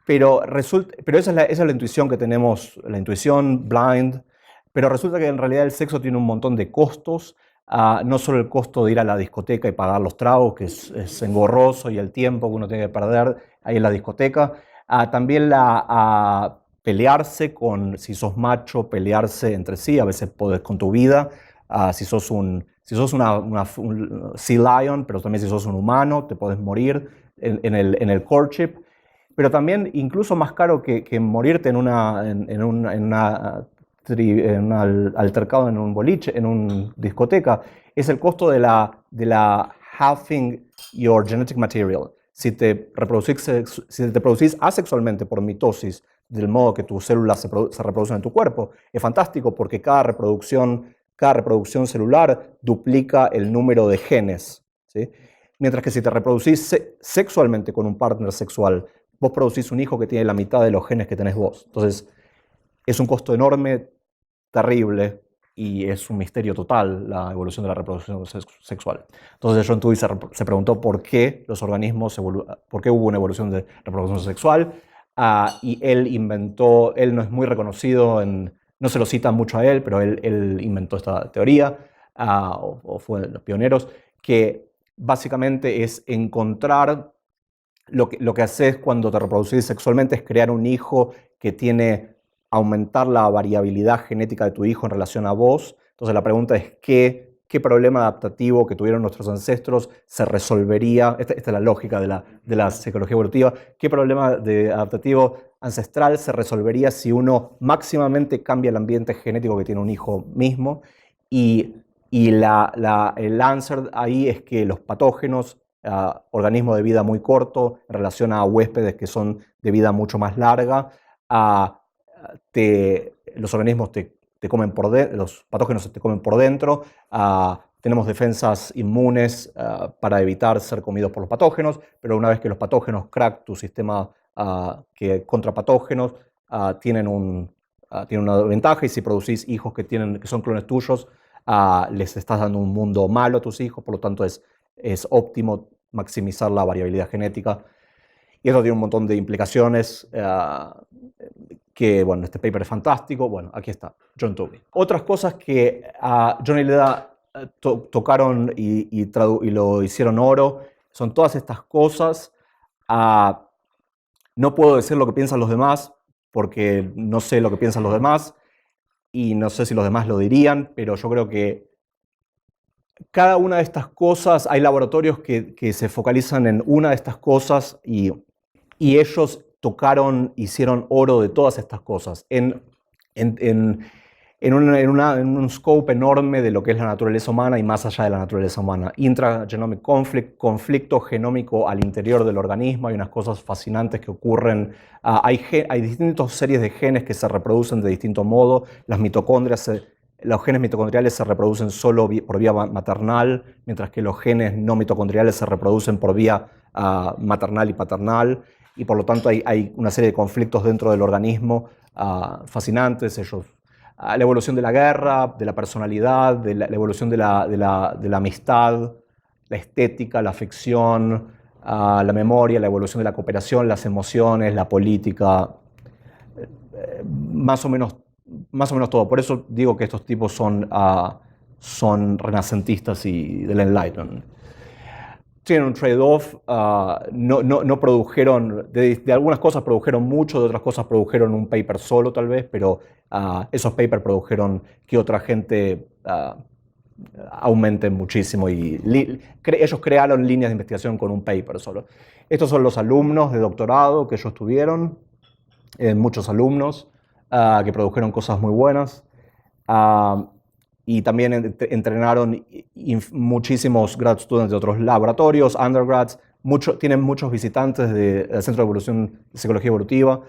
pero esa es la intuición que tenemos, la intuición blind, pero resulta que en realidad el sexo tiene un montón de costos, no solo el costo de ir a la discoteca y pagar los tragos, que es engorroso, y el tiempo que uno tiene que perder ahí en la discoteca, también pelearse si sos macho, pelearse entre sí, a veces podés con tu vida, si sos un sea lion, pero también si sos un humano, te podés morir en el courtship. Pero también, incluso más caro que morirte en un altercado en un boliche, en una discoteca, es el costo de la halving your genetic material. Si te reproducís asexualmente por mitosis, del modo que tus células se reproducen en tu cuerpo, es fantástico porque cada reproducción celular duplica el número de genes, ¿sí? Mientras que si te reproducís sexualmente con un partner sexual, vos producís un hijo que tiene la mitad de los genes que tenés vos. Entonces, es un costo enorme, terrible, y es un misterio total la evolución de la reproducción sexual. Entonces, John Tooby se preguntó por qué por qué hubo una evolución de reproducción sexual, y él no es muy reconocido, no se lo citan mucho a él, pero él inventó esta teoría, o fue de los pioneros, que básicamente es encontrar lo que haces cuando te reproducís sexualmente es crear un hijo que aumentar la variabilidad genética de tu hijo en relación a vos. Entonces la pregunta es qué problema adaptativo que tuvieron nuestros ancestros se resolvería, esta es la lógica de la psicología evolutiva, qué problema adaptativo ancestral se resolvería si uno máximamente cambia el ambiente genético que tiene un hijo mismo, y el answer ahí es que los patógenos, organismos de vida muy corto en relación a huéspedes que son de vida mucho más larga, los organismos te comen por dentro, los patógenos te comen por dentro, tenemos defensas inmunes para evitar ser comidos por los patógenos, pero una vez que los patógenos crack tu sistema contra patógenos, tienen una ventaja, y si producís hijos que son clones tuyos, les estás dando un mundo malo a tus hijos, por lo tanto es óptimo maximizar la variabilidad genética. Y eso tiene un montón de implicaciones que, bueno, este paper es fantástico. Bueno, aquí está, John Tobey. Otras cosas que John y Leda tocaron y lo hicieron oro son todas estas cosas. No puedo decir lo que piensan los demás porque no sé lo que piensan los demás y no sé si los demás lo dirían, pero yo creo que cada una de estas cosas, hay laboratorios que se focalizan en una de estas cosas y ellos hicieron oro de todas estas cosas en un scope enorme de lo que es la naturaleza humana y más allá de la naturaleza humana. Intragenomic conflict, conflicto genómico al interior del organismo, hay unas cosas fascinantes que ocurren. Hay distintas series de genes que se reproducen de distinto modo. Los genes mitocondriales se reproducen solo por vía maternal, mientras que los genes no mitocondriales se reproducen por vía maternal y paternal, y por lo tanto hay una serie de conflictos dentro del organismo fascinantes. La evolución de la guerra, de la personalidad, de la evolución de la amistad, la estética, la afección, la memoria, la evolución de la cooperación, las emociones, la política, más o menos todo. Por eso digo que estos tipos son renacentistas y del Enlightenment. Tienen un trade-off, no produjeron, de algunas cosas produjeron mucho, de otras cosas produjeron un paper solo tal vez, pero esos papers produjeron que otra gente aumente muchísimo y ellos crearon líneas de investigación con un paper solo. Estos son los alumnos de doctorado que ellos tuvieron, muchos alumnos que produjeron cosas muy buenas. Y también entrenaron muchísimos grad students de otros laboratorios, undergrads. Tienen muchos visitantes del Centro de Evolución de Psicología Evolutiva.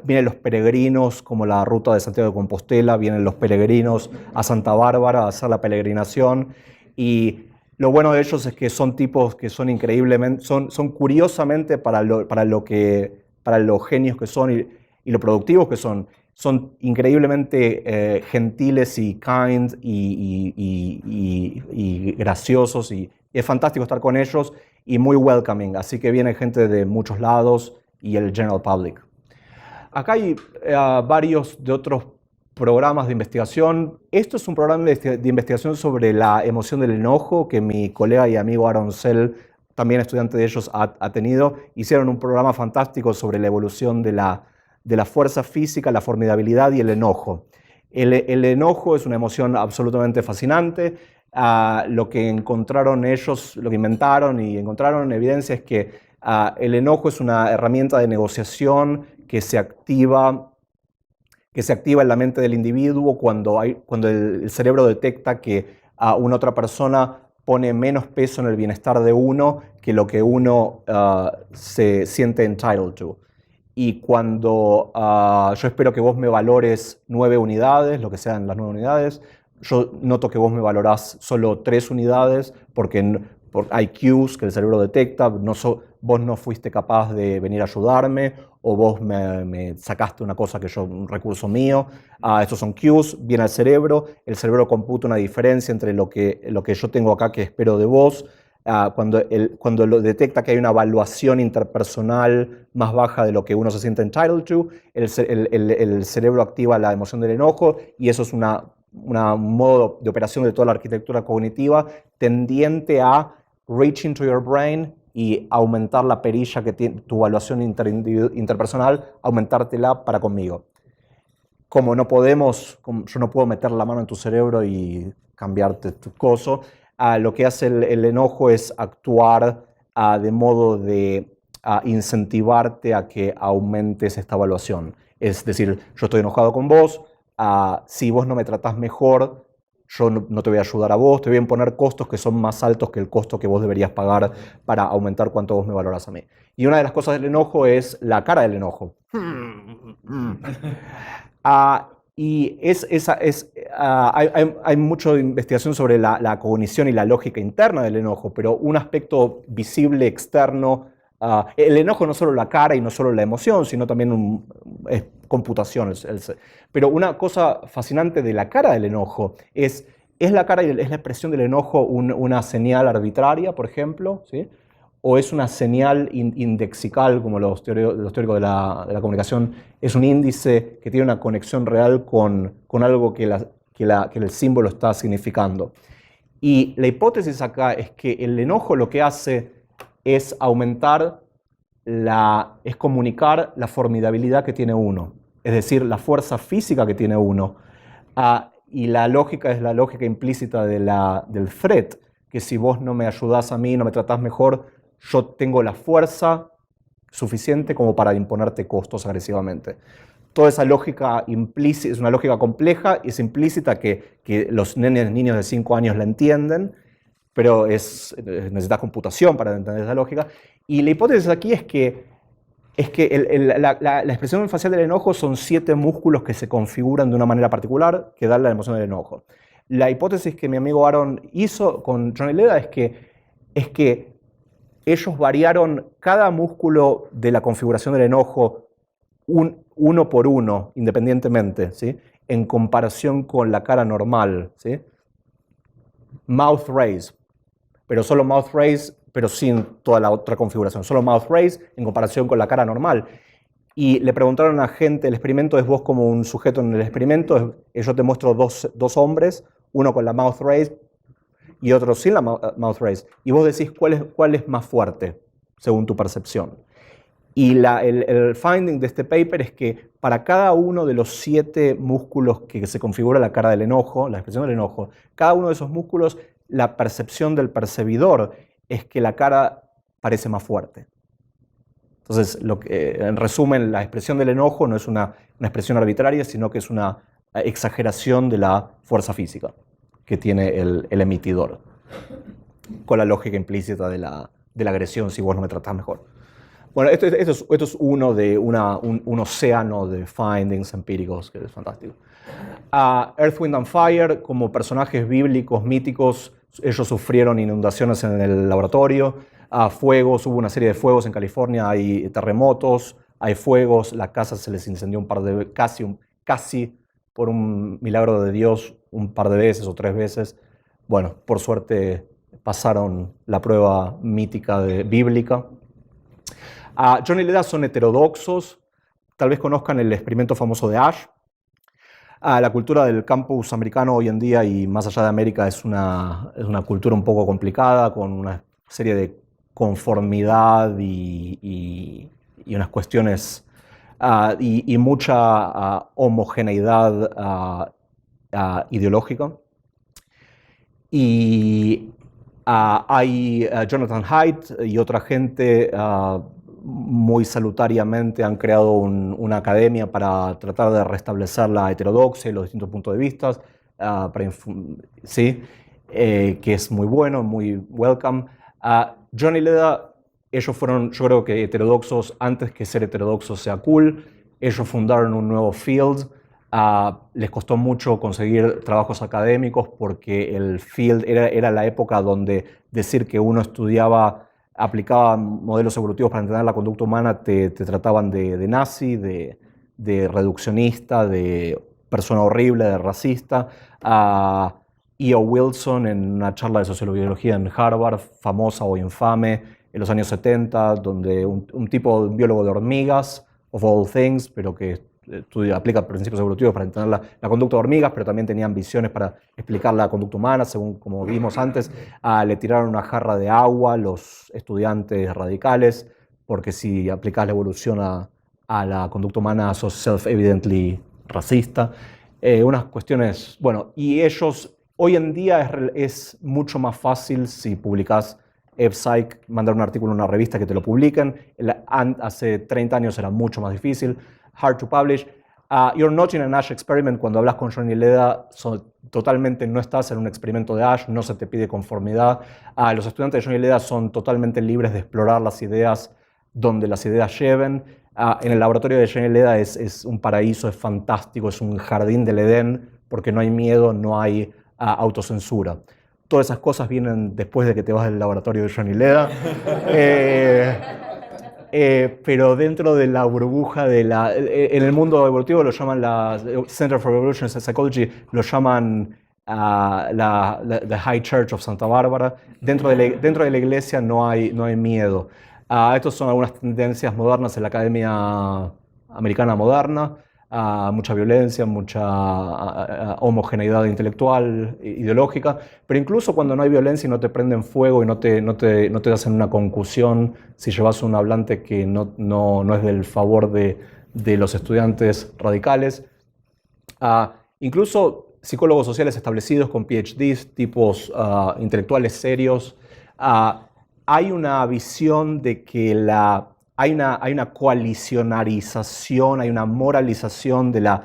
Vienen los peregrinos, como la ruta de Santiago de Compostela, vienen los peregrinos a Santa Bárbara a hacer la peregrinación. Y lo bueno de ellos es que son tipos que son increíblemente, son curiosamente para los genios que son y lo productivos que son increíblemente gentiles y kind y graciosos, y es fantástico estar con ellos y muy welcoming, así que viene gente de muchos lados y el general public. Acá hay varios de otros programas de investigación. Esto es un programa de investigación sobre la emoción del enojo que mi colega y amigo Aaron Sell, también estudiante de ellos, ha tenido. Hicieron un programa fantástico sobre la evolución de la fuerza física, la formidabilidad y el enojo. El enojo es una emoción absolutamente fascinante. Lo que encontraron ellos, lo que inventaron y encontraron en evidencia es que el enojo es una herramienta de negociación que se activa en la mente del individuo cuando el cerebro detecta que una otra persona pone menos peso en el bienestar de uno que lo que uno se siente entitled to. Y cuando yo espero que vos me valores 9 unidades, lo que sean las 9 unidades, yo noto que vos me valorás solo 3 unidades porque hay cues que el cerebro detecta. Vos no fuiste capaz de venir a ayudarme, o vos me sacaste una cosa un recurso mío. Estos son cues, viene al cerebro, el cerebro computa una diferencia entre lo que yo tengo acá que espero de vos. Cuando lo detecta que hay una evaluación interpersonal más baja de lo que uno se siente entitled to, el cerebro activa la emoción del enojo, y eso es un modo de operación de toda la arquitectura cognitiva tendiente a reach into your brain y aumentar la perilla que tiene tu evaluación interpersonal, aumentártela para conmigo. como no podemos, yo no puedo meter la mano en tu cerebro y cambiarte tu coso, lo que hace el enojo es actuar de modo de incentivarte a que aumentes esta evaluación. Es decir, yo estoy enojado con vos, si vos no me tratás mejor, yo no te voy a ayudar a vos, te voy a imponer costos que son más altos que el costo que vos deberías pagar para aumentar cuánto vos me valorás a mí. Y una de las cosas del enojo es la cara del enojo. Y hay mucha investigación sobre la cognición y la lógica interna del enojo, pero un aspecto visible, externo, el enojo no solo la cara y no solo la emoción, sino también es computación. Pero una cosa fascinante de la cara del enojo es la cara y es la expresión del enojo una señal arbitraria, por ejemplo, ¿sí? O es una señal indexical, como los teóricos de la comunicación, es un índice que tiene una conexión real con algo que el símbolo está significando. Y la hipótesis acá es que el enojo lo que hace es es comunicar la formidabilidad que tiene uno, es decir, la fuerza física que tiene uno. Y la lógica es la lógica implícita del threat, que si vos no me ayudás a mí, no me tratás mejor, yo tengo la fuerza suficiente como para imponerte costos agresivamente. Toda esa lógica implícita es una lógica compleja y es implícita que los niños de 5 años la entienden, pero necesitas computación para entender esa lógica. Y la hipótesis aquí es que la expresión facial del enojo son 7 músculos que se configuran de una manera particular que dan la emoción del enojo. La hipótesis que mi amigo Aaron hizo con Johnny Leda es que ellos variaron cada músculo de la configuración del enojo uno por uno, independientemente, ¿sí? En comparación con la cara normal, ¿sí? Mouth raise, pero solo mouth raise, pero sin toda la otra configuración. Solo mouth raise en comparación con la cara normal. Y le preguntaron a gente, el experimento es vos como un sujeto en el experimento, yo te muestro dos hombres, uno con la mouth raise y otro sin la mouth raise. Y vos decís cuál es más fuerte, según tu percepción. Y el finding de este paper es que para cada uno de los 7 músculos que se configura la cara del enojo, la expresión del enojo, cada uno de esos músculos, la percepción del percibidor es que la cara parece más fuerte. Entonces, en resumen, la expresión del enojo no es una expresión arbitraria, sino que es una exageración de la fuerza física que tiene el emitidor, con la lógica implícita de la agresión si vos no me tratás mejor. Bueno, esto es uno de un océano de findings empíricos que es fantástico. Earth, Wind and Fire, como personajes bíblicos, míticos, ellos sufrieron inundaciones en el laboratorio, fuegos, hubo una serie de fuegos en California, hay terremotos, hay fuegos, la casa se les incendió un par de veces, casi por un milagro de Dios, un par de veces o 3 veces. Bueno, por suerte pasaron la prueba mítica bíblica. Johnny Leda son heterodoxos, tal vez conozcan el experimento famoso de Ash. La cultura del campus americano hoy en día y más allá de América es una cultura un poco complicada, con una serie de conformidad y unas cuestiones y mucha homogeneidad ideológica. Y hay Jonathan Haidt y otra gente muy salutariamente han creado una academia para tratar de restablecer la heterodoxia y los distintos puntos de vista, ¿sí? Que es muy bueno, muy welcome. Johnny Leda, ellos fueron, yo creo que heterodoxos antes que ser heterodoxos sea cool. Ellos fundaron un nuevo field. Les costó mucho conseguir trabajos académicos porque el field era la época donde decir que uno aplicaba modelos evolutivos para entender la conducta humana, te trataban de nazi, de reduccionista, de persona horrible, de racista. E.O. Wilson, en una charla de sociobiología en Harvard, famosa o infame, en los años 70, donde un biólogo de hormigas, of all things, pero que aplica principios evolutivos para entender la conducta de hormigas, pero también tenía ambiciones para explicar la conducta humana, según como vimos antes. Le tiraron una jarra de agua a los estudiantes radicales, porque si aplicas la evolución a la conducta humana, sos self-evidently racista, unas cuestiones, bueno, y ellos, hoy en día es mucho más fácil si publicás EBSCIC, mandar un artículo en una revista que te lo publiquen. Hace 30 años era mucho más difícil. Hard to publish. You're not in an Ash experiment. Cuando hablas con Johnny Leda, totalmente no estás en un experimento de Ash, no se te pide conformidad. Los estudiantes de Johnny Leda son totalmente libres de explorar las ideas donde las ideas lleven. En el laboratorio de Johnny Leda es un paraíso, es fantástico, es un jardín del Edén, porque no hay miedo, no hay autocensura. Todas esas cosas vienen después de que te vas del laboratorio de Johnny Leda. Pero dentro de la burbuja en el mundo evolutivo lo llaman la Center for Evolutionary Psychology, lo llaman the High Church of Santa Bárbara. Dentro de la iglesia no hay miedo. Estas son algunas tendencias modernas en la academia americana moderna. Mucha violencia, mucha homogeneidad intelectual, ideológica, pero incluso cuando no hay violencia y no te prenden fuego y no te hacen una concusión si llevas un hablante que no es del favor de los estudiantes radicales. Incluso psicólogos sociales establecidos con PhDs, tipos intelectuales serios, hay una visión de que hay una coalicionarización, hay una moralización de la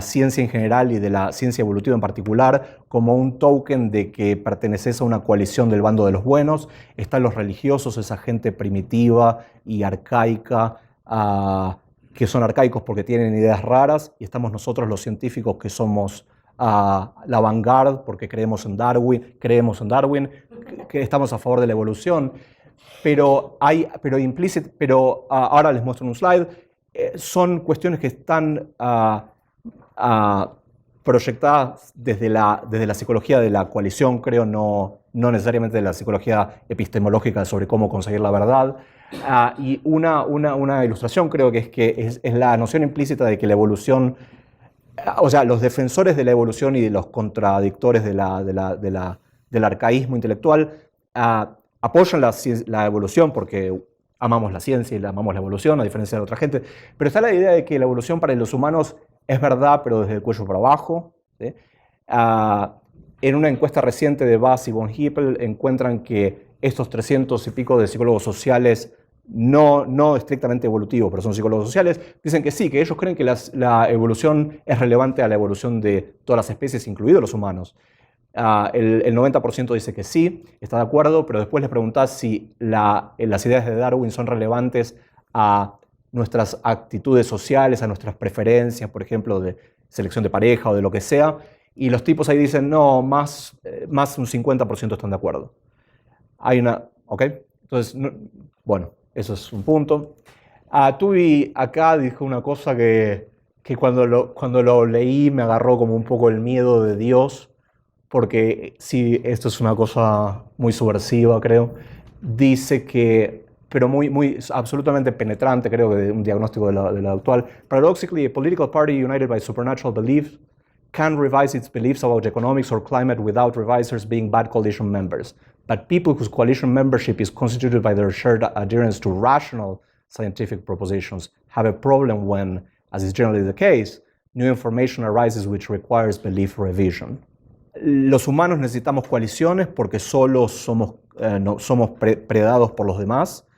ciencia en general y de la ciencia evolutiva en particular como un token de que perteneces a una coalición del bando de los buenos. Están los religiosos, esa gente primitiva y arcaica, que son arcaicos porque tienen ideas raras, y estamos nosotros los científicos que somos la vanguard porque creemos en Darwin, que estamos a favor de la evolución. Pero ahora les muestro un slide, son cuestiones que están proyectadas desde la psicología de la coalición, creo, no necesariamente de la psicología epistemológica sobre cómo conseguir la verdad. Y una ilustración creo que es la noción implícita de que la evolución, o sea, los defensores de la evolución y los contradictores del arcaísmo intelectual, apoyan la evolución porque amamos la ciencia y amamos la evolución, a diferencia de otra gente, pero está la idea de que la evolución para los humanos es verdad, pero desde el cuello para abajo, ¿sí? En una encuesta reciente de Bass y von Hippel encuentran que estos 300 y pico de psicólogos sociales, no estrictamente evolutivos, pero son psicólogos sociales, dicen que sí, que ellos creen que la evolución es relevante a la evolución de todas las especies, incluidos los humanos. El 90% dice que sí, está de acuerdo, pero después les preguntás si las ideas de Darwin son relevantes a nuestras actitudes sociales, a nuestras preferencias, por ejemplo, de selección de pareja o de lo que sea, y los tipos ahí dicen, no, más un 50% están de acuerdo. ¿Ok? Entonces, bueno, eso es un punto. Tuvi acá dijo una cosa que cuando lo leí me agarró como un poco el miedo de Dios, porque sí, esto es una cosa muy subversiva, creo. Dice que, pero muy absolutamente penetrante, creo que de un diagnóstico de la actual. Paradoxically, a political party united by supernatural belief can revise its beliefs about economics or climate without revisers being bad coalition members. But people whose coalition membership is constituted by their shared adherence to rational scientific propositions have a problem when, as is generally the case, new information arises which requires belief revision. Los humanos necesitamos coaliciones porque solo somos predados por los demás.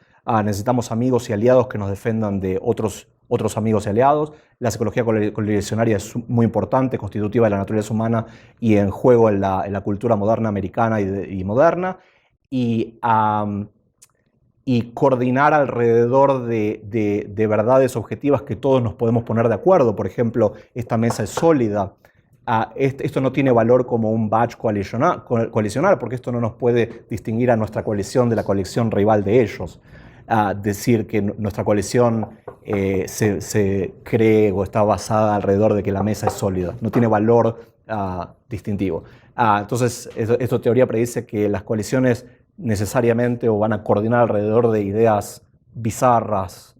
Necesitamos amigos y aliados que nos defendan de otros amigos y aliados. La psicología coalicionaria es muy importante, constitutiva de la naturaleza humana y en juego en la cultura moderna americana y moderna. Y coordinar alrededor de verdades objetivas que todos nos podemos poner de acuerdo. Por ejemplo, esta mesa es sólida. Esto no tiene valor como un badge coalicional, porque esto no nos puede distinguir a nuestra coalición de la coalición rival de ellos. Decir que nuestra coalición se cree o está basada alrededor de que la mesa es sólida. No tiene valor distintivo. Entonces, esta teoría predice que las coaliciones necesariamente o van a coordinar alrededor de ideas bizarras,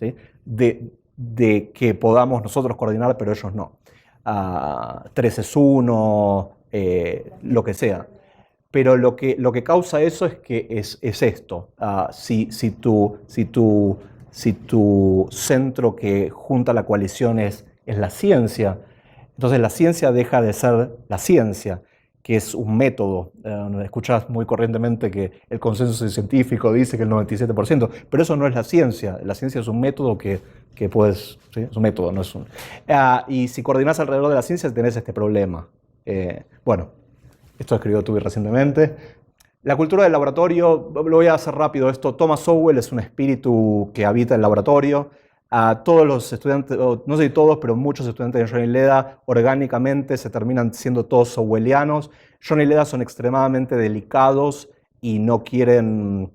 ¿sí? de que podamos nosotros coordinar, pero ellos no. 3 es 1, lo que sea. Pero lo que causa eso es que es esto. Si tu centro que junta la coalición es es la ciencia. Entonces la ciencia deja de ser la ciencia, que es un método. Escuchás muy corrientemente que el consenso científico dice que el 97%, pero eso no es la ciencia. La ciencia es un método que puedes... ¿sí? Es un método, no es un... y si coordinás alrededor de la ciencia tenés este problema. Bueno, esto escribió Tooby recientemente. La cultura del laboratorio, lo voy a hacer rápido esto. Thomas Sowell es un espíritu que habita el laboratorio. Todos los estudiantes, no sé si todos, pero muchos estudiantes de Johnny Leda orgánicamente se terminan siendo todos sowellianos. Johnny Leda son extremadamente delicados y no quieren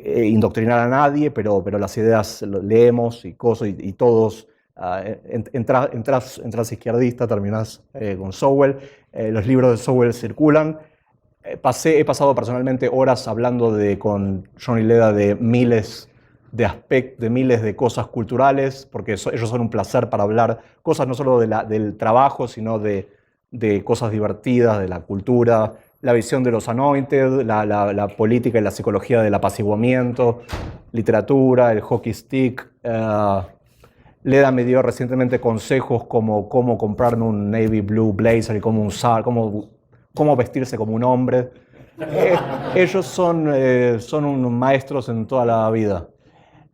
indoctrinar a nadie, pero las ideas leemos y cosas y todos, entras izquierdista, terminás con Sowell. Los libros de Sowell circulan. He pasado personalmente horas hablando con Johnny Leda de miles de cosas culturales, porque ellos son un placer para hablar cosas no solo del trabajo, sino de cosas divertidas, de la cultura, la visión de los anointed, la política y la psicología del apaciguamiento, literatura, el hockey stick. Leda me dio recientemente consejos como cómo comprarme un navy blue blazer y cómo usar, cómo vestirse como un hombre. Ellos son unos maestros en toda la vida.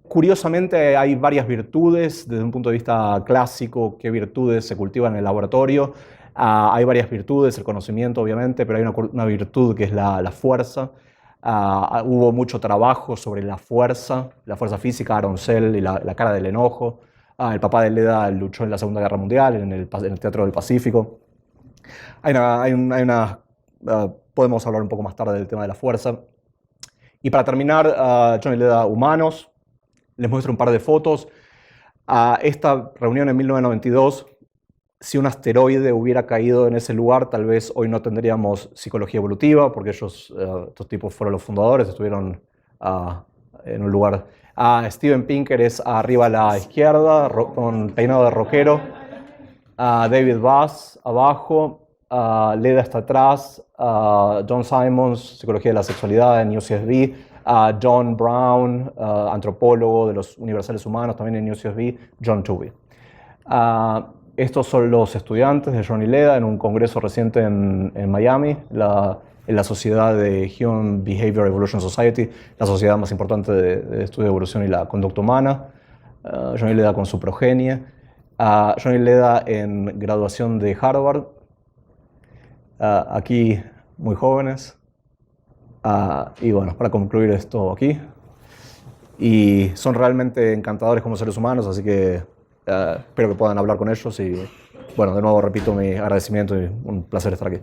Curiosamente hay varias virtudes desde un punto de vista clásico, qué virtudes se cultivan en el laboratorio. Hay varias virtudes, el conocimiento obviamente, pero hay una virtud que es la fuerza. Hubo mucho trabajo sobre la fuerza física, Aaron Sell y la cara del enojo. El papá de Leda luchó en la Segunda Guerra Mundial, en el Teatro del Pacífico. Podemos hablar un poco más tarde del tema de la fuerza. Y para terminar, Johnny Leda, humanos. Les muestro un par de fotos. Esta reunión en 1992, si un asteroide hubiera caído en ese lugar, tal vez hoy no tendríamos psicología evolutiva, porque estos tipos fueron los fundadores, estuvieron en un lugar. Steven Pinker es arriba a la izquierda, con peinado de rockero. David Bass abajo. Leda está atrás. John Simons, psicología de la sexualidad en UCSB. John Brown, antropólogo de los universales humanos, también en UCSB, John Tooby. Estos son los estudiantes de Johnny Leda en un congreso reciente en Miami, en la Sociedad de Human Behavior Evolution Society, la sociedad más importante de estudio de evolución y la conducta humana. Johnny Leda con su progenie. Johnny Leda en graduación de Harvard. Aquí muy jóvenes. Y bueno, para concluir esto aquí. Y son realmente encantadores como seres humanos, así que espero que puedan hablar con ellos. Y bueno, de nuevo repito mi agradecimiento y un placer estar aquí.